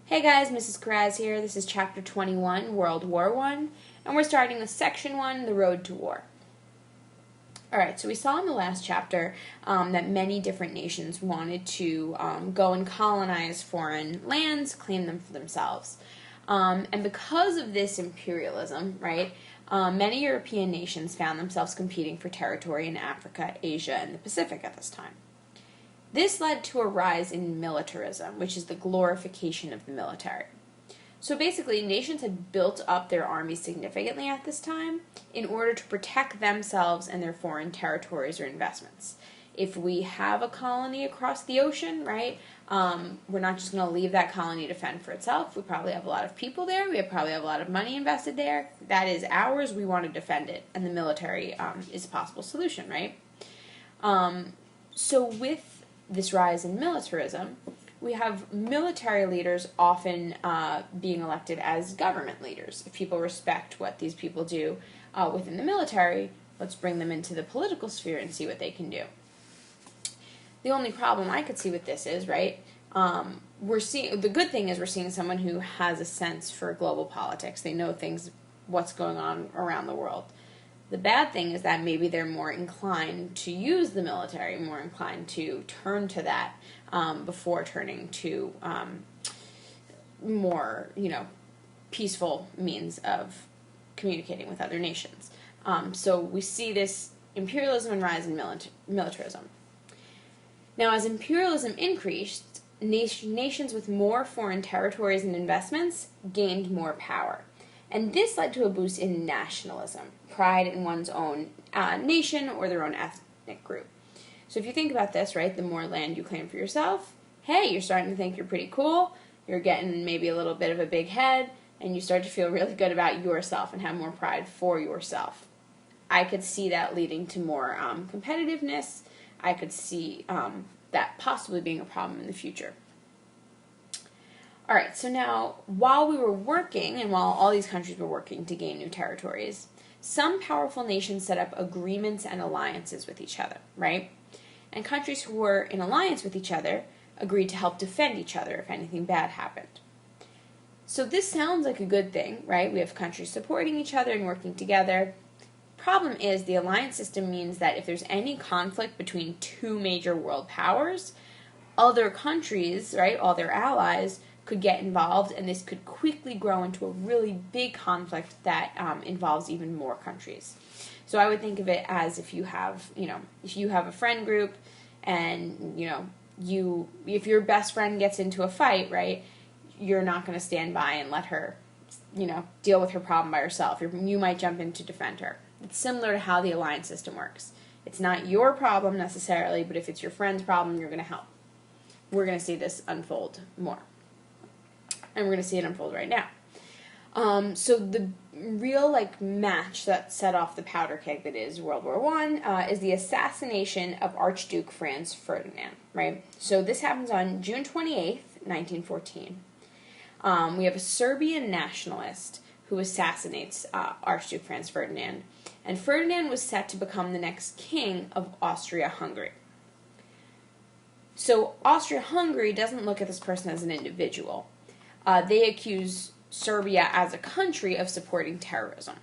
Hey guys, Mrs. Karaz here. This is Chapter 21, World War I, and we're starting with Section 1, The Road to War. Alright, so we saw in the last chapter that many different nations wanted to go and colonize foreign lands, claim them for themselves. And because of this imperialism, right, many European nations found themselves competing for territory in Africa, Asia, and the Pacific at this time. This led to a rise in militarism, which is the glorification of the military. So basically, nations had built up their armies significantly at this time in order to protect themselves and their foreign territories or investments. If we have a colony across the ocean, right, we're not just going to leave that colony to fend for itself. We probably have a lot of people there. We probably have a lot of money invested there. That is ours. We want to defend it. And the military is a possible solution, right? So with this rise in militarism, we have military leaders often being elected as government leaders. If people respect what these people do within the military, let's bring them into the political sphere and see what they can do. The only problem I could see with this is, right, the good thing is we're seeing someone who has a sense for global politics. They know what's going on around the world. The bad thing is that maybe they're more inclined to use the military, more inclined to turn to that before turning to more, peaceful means of communicating with other nations. So we see this imperialism and rise in militarism. Now, as imperialism increased, nations with more foreign territories and investments gained more power. And this led to a boost in nationalism, pride in one's own nation or their own ethnic group. So if you think about this, right, the more land you claim for yourself, hey, you're starting to think you're pretty cool, you're getting maybe a little bit of a big head, and you start to feel really good about yourself and have more pride for yourself. I could see that leading to more competitiveness. I could see that possibly being a problem in the future. All right, so now, while we were working, and while all these countries were working to gain new territories, some powerful nations set up agreements and alliances with each other, right? And countries who were in alliance with each other agreed to help defend each other if anything bad happened. So this sounds like a good thing, right? We have countries supporting each other and working together. Problem is, the alliance system means that if there's any conflict between two major world powers, other countries, right, all their allies, could get involved, and this could quickly grow into a really big conflict that involves even more countries. So I would think of it as if you have a friend group, and if your best friend gets into a fight, right, you're not going to stand by and let her, deal with her problem by herself. You might jump in to defend her. It's similar to how the alliance system works. It's not your problem necessarily, but if it's your friend's problem, you're going to help. We're going to see this unfold more. And we're going to see it unfold right now. So the real match that set off the powder keg that is World War I is the assassination of Archduke Franz Ferdinand, right? So this happens on June 28th, 1914. We have a Serbian nationalist who assassinates Archduke Franz Ferdinand. And Ferdinand was set to become the next king of Austria-Hungary. So Austria-Hungary doesn't look at this person as an individual. They accuse Serbia as a country of supporting terrorism.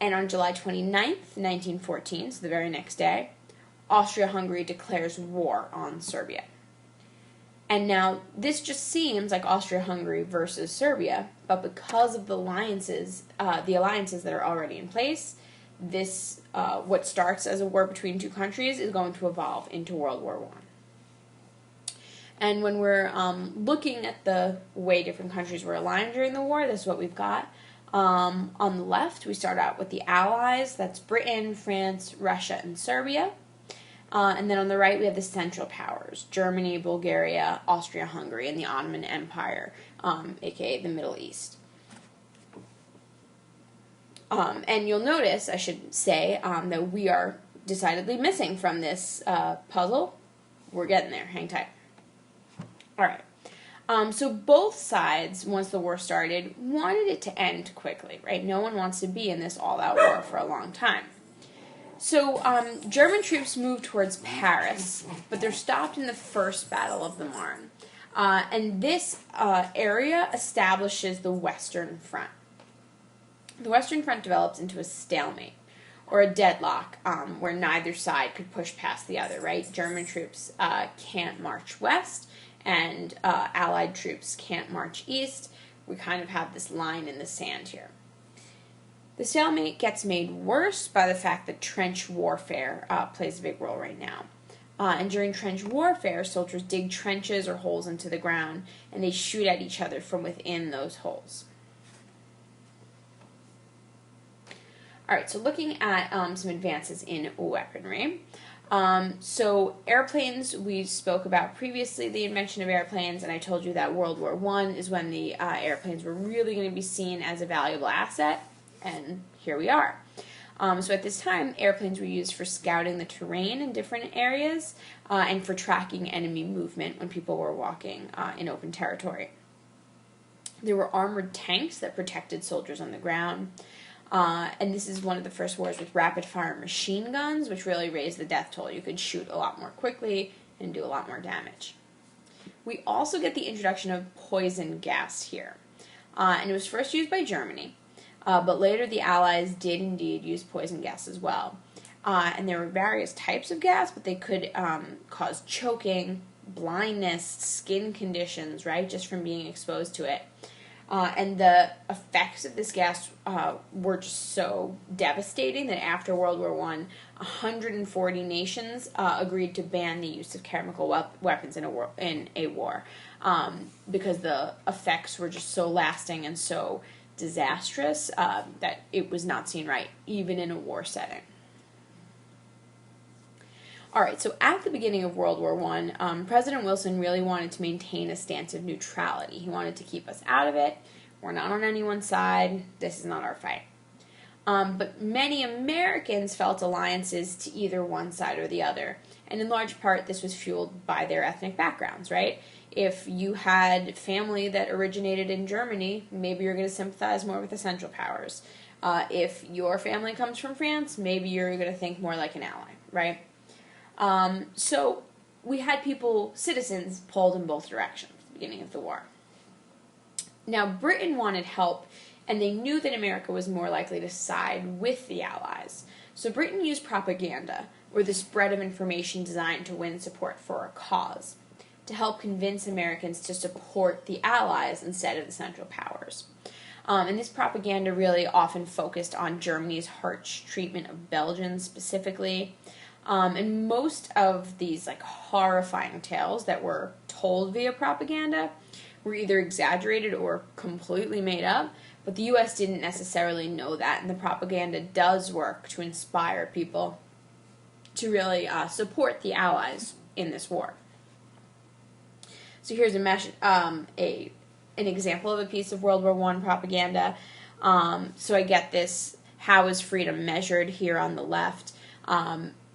And on July 29th, 1914, so the very next day, Austria-Hungary declares war on Serbia. And now, this just seems like Austria-Hungary versus Serbia, but because of the alliances that are already in place, this, what starts as a war between two countries, is going to evolve into World War I. And when we're looking at the way different countries were aligned during the war, this is what we've got. On the left, we start out with the Allies. That's Britain, France, Russia, and Serbia. And then on the right, we have the Central Powers, Germany, Bulgaria, Austria-Hungary, and the Ottoman Empire, a.k.a. the Middle East. And you'll notice, I should say, that we are decidedly missing from this puzzle. We're getting there. Hang tight. All right. So both sides, once the war started, wanted it to end quickly, right? No one wants to be in this all-out war for a long time. So German troops moved towards Paris, but they're stopped in the First Battle of the Marne. And this area establishes the Western Front. The Western Front develops into a stalemate, or a deadlock, where neither side could push past the other, right? German troops can't march west, and Allied troops can't march east. We kind of have this line in the sand here. The stalemate gets made worse by the fact that trench warfare plays a big role right now. And during trench warfare, soldiers dig trenches or holes into the ground, and they shoot at each other from within those holes. All right, so looking at some advances in weaponry. So airplanes, we spoke about previously, the invention of airplanes, and I told you that World War I is when the airplanes were really going to be seen as a valuable asset, and here we are. So at this time, airplanes were used for scouting the terrain in different areas and for tracking enemy movement when people were walking in open territory. There were armored tanks that protected soldiers on the ground. And this is one of the first wars with rapid-fire machine guns, which really raised the death toll. You could shoot a lot more quickly and do a lot more damage. We also get the introduction of poison gas here. And it was first used by Germany, but later the Allies did indeed use poison gas as well. And there were various types of gas, but they could cause choking, blindness, skin conditions, right, just from being exposed to it. And the effects of this gas were just so devastating that after World War I, 140 nations agreed to ban the use of chemical weapons in a war because the effects were just so lasting and so disastrous that it was not seen right, even in a war setting. All right, so at the beginning of World War I, President Wilson really wanted to maintain a stance of neutrality. He wanted to keep us out of it. We're not on anyone's side. This is not our fight. But many Americans felt alliances to either one side or the other. And in large part, this was fueled by their ethnic backgrounds, right? If you had family that originated in Germany, maybe you're going to sympathize more with the Central Powers. If your family comes from France, maybe you're going to think more like an ally, right? So we had citizens pulled in both directions at the beginning of the war. Now, Britain wanted help, and they knew that America was more likely to side with the Allies. So Britain used propaganda, or the spread of information designed to win support for a cause, to help convince Americans to support the Allies instead of the Central Powers. And this propaganda really often focused on Germany's harsh treatment of Belgians specifically. And most of these horrifying tales that were told via propaganda were either exaggerated or completely made up, but the U.S. didn't necessarily know that, and the propaganda does work to inspire people to really support the Allies in this war. So here's an example of a piece of World War I propaganda. So I get this, how is freedom measured here on the left,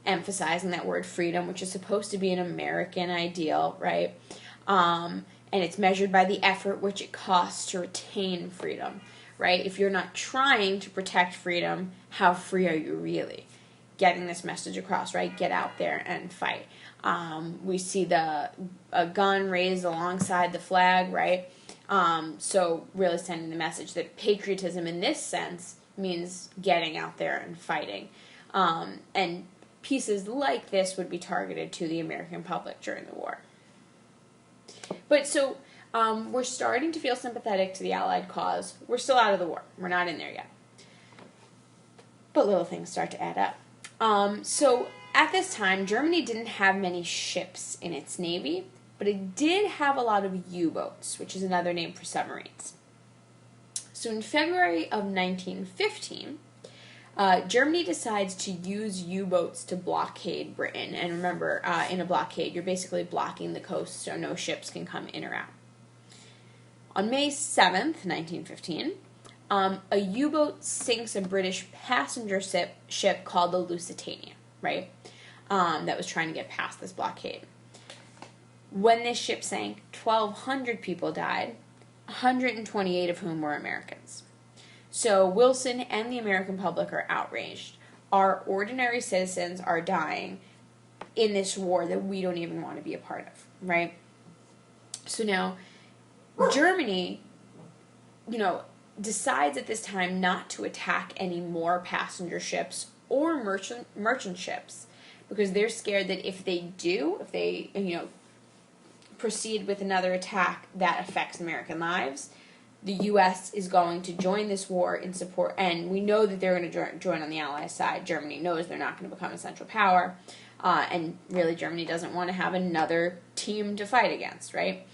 emphasizing that word freedom, which is supposed to be an American ideal, right? And it's measured by the effort which it costs to retain freedom, right? If you're not trying to protect freedom, how free are you really? Getting this message across, right? Get out there and fight. We see a gun raised alongside the flag, right? So really sending the message that patriotism in this sense means getting out there and fighting. And pieces like this would be targeted to the American public during the war. But so we're starting to feel sympathetic to the Allied cause. We're still out of the war. We're not in there yet. But little things start to add up. So at this time, Germany didn't have many ships in its navy, but it did have a lot of U-boats, which is another name for submarines. So in February of 1915, Germany decides to use U-boats to blockade Britain. And remember, in a blockade, you're basically blocking the coast so no ships can come in or out. On May 7th, 1915, a U-boat sinks a British passenger ship called the Lusitania, right? That was trying to get past this blockade. When this ship sank, 1,200 people died, 128 of whom were Americans. So Wilson and the American public are outraged. Our ordinary citizens are dying in this war that we don't even want to be a part of, right? So now, Germany, decides at this time not to attack any more passenger ships or merchant ships, because they're scared that if they proceed with another attack that affects American lives, the U.S. is going to join this war in support, and we know that they're going to join on the Allies' side. Germany knows they're not going to become a central power, and really Germany doesn't want to have another team to fight against, right?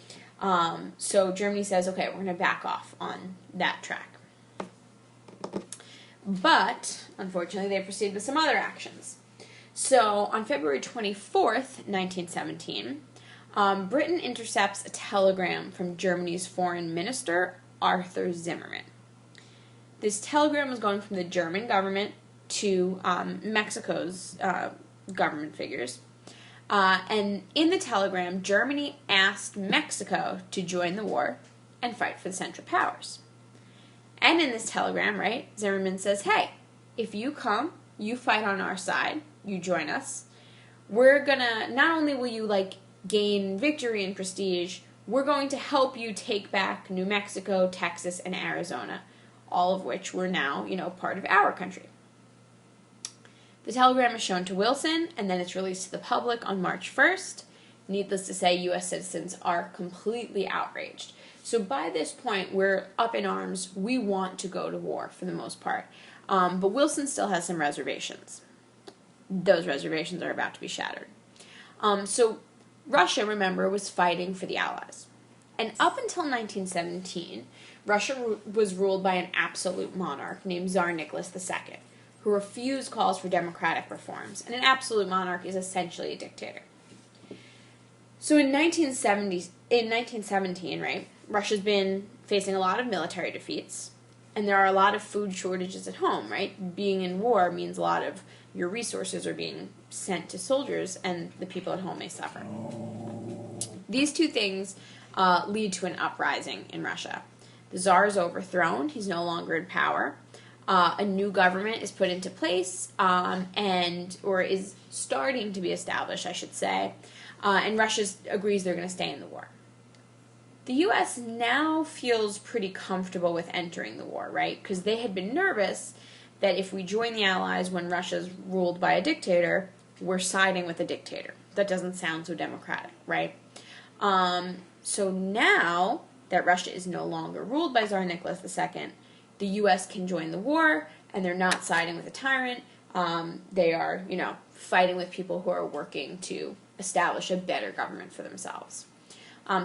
So Germany says, okay, we're going to back off on that track. But, unfortunately, they proceed with some other actions. So, on February 24th, 1917, Britain intercepts a telegram from Germany's foreign minister, Arthur Zimmermann. This telegram was going from the German government to Mexico's government figures. And in the telegram, Germany asked Mexico to join the war and fight for the Central Powers. And in this telegram, right, Zimmermann says, hey, if you come, you fight on our side, you join us, we're gonna, not only will you, gain victory and prestige, we're going to help you take back New Mexico, Texas, and Arizona, all of which were now, part of our country. The telegram is shown to Wilson, and then it's released to the public on March 1st. Needless to say, U.S. citizens are completely outraged. So by this point, we're up in arms. We want to go to war for the most part. But Wilson still has some reservations. Those reservations are about to be shattered. So Russia, remember, was fighting for the Allies. And up until 1917, Russia was ruled by an absolute monarch named Tsar Nicholas II, who refused calls for democratic reforms. And an absolute monarch is essentially a dictator. So in 1917, right, Russia's been facing a lot of military defeats, and there are a lot of food shortages at home, right? Being in war means a lot of your resources are being sent to soldiers, and the people at home may suffer. These two things lead to an uprising in Russia. The Tsar is overthrown. He's no longer in power. A new government is put into place, or is starting to be established, I should say, and Russia agrees they're going to stay in the war. The U.S. now feels pretty comfortable with entering the war, right? Because they had been nervous that if we join the Allies when Russia's ruled by a dictator, we're siding with a dictator. That doesn't sound so democratic, right? So now that Russia is no longer ruled by Tsar Nicholas II, the U.S. can join the war, and they're not siding with a tyrant. They are, fighting with people who are working to establish a better government for themselves.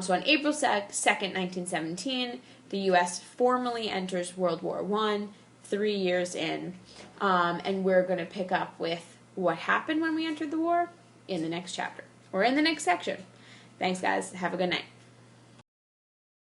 So on April 2nd, 1917, the U.S. formally enters World War I, 3 years in, and we're going to pick up with what happened when we entered the war in the next chapter, or in the next section. Thanks, guys. Have a good night.